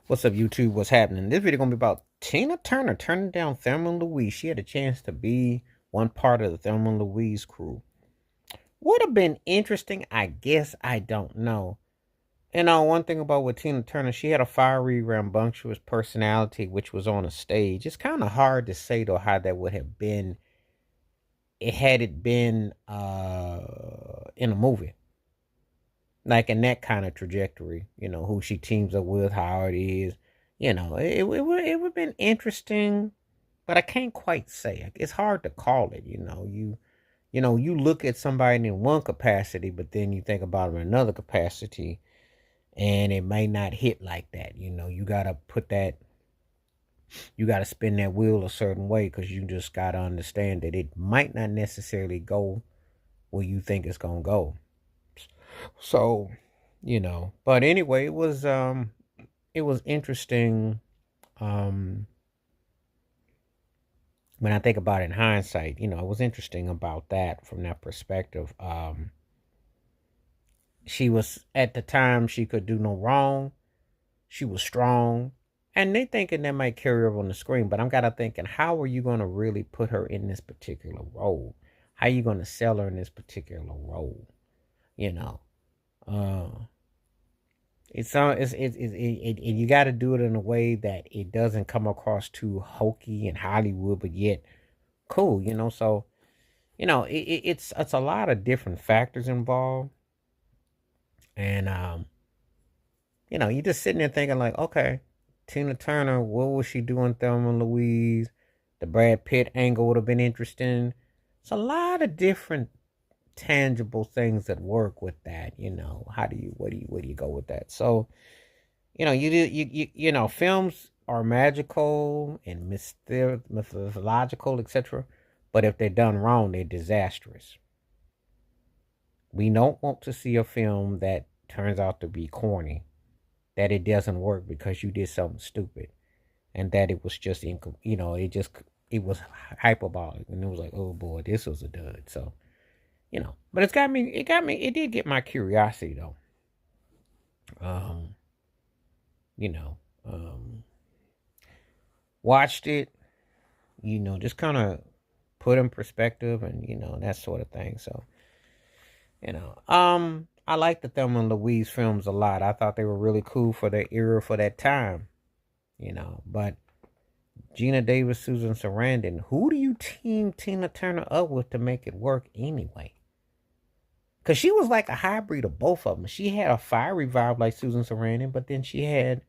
What's up, YouTube? What's happening? This video gonna be about Tina Turner turning down Thelma and Louise. She had a chance to be one part of the Thelma and Louise crew. Would have been interesting, I guess. I don't know. One thing about with Tina Turner, she had a fiery, rambunctious personality, which was on a stage. It's kind of hard to say though how that would have been. It had it been in a movie, like in that kind of trajectory. Who she teams up with, how it is. It would have been interesting, but I can't quite say. It's hard to call it. You look at somebody in one capacity, but then you think about them in another capacity, and it may not hit like that. You gotta put that. You gotta spin that wheel a certain way because you just gotta understand that it might not necessarily go where you think it's gonna go. So, But anyway, it was interesting. Um, when I think about it in hindsight, it was interesting about that from that perspective. She was at the time she could do no wrong. She was strong, and they thinking that might carry over on the screen. But I'm gotta thinking, how are you gonna really put her in this particular role? How are you gonna sell her in this particular role? You know, uh, you got to do it in a way that it doesn't come across too hokey and Hollywood, but yet cool. So it's a lot of different factors involved, and you're just sitting there thinking like, okay, Tina Turner, what was she doing? Thelma and Louise, the Brad Pitt angle would have been interesting. It's a lot of different tangible things that work with that. How do you, where do you go with that? So films are magical and mythological, etc. But if they're done wrong, they're disastrous. We don't want to see a film that turns out to be corny, that it doesn't work because you did something stupid, and that it was just it was hyperbolic, and it was like, oh boy, this was a dud. So but it did get my curiosity though. Um, you know, um, Watched it, just kind of put in perspective and that sort of thing. So I like the Thelma and Louise films a lot. I thought they were really cool for their era, for that time. But Gina Davis, Susan Sarandon, who do you team Tina Turner up with to make it work anyway? Because she was like a hybrid of both of them. She had a fiery vibe like Susan Sarandon, but then she had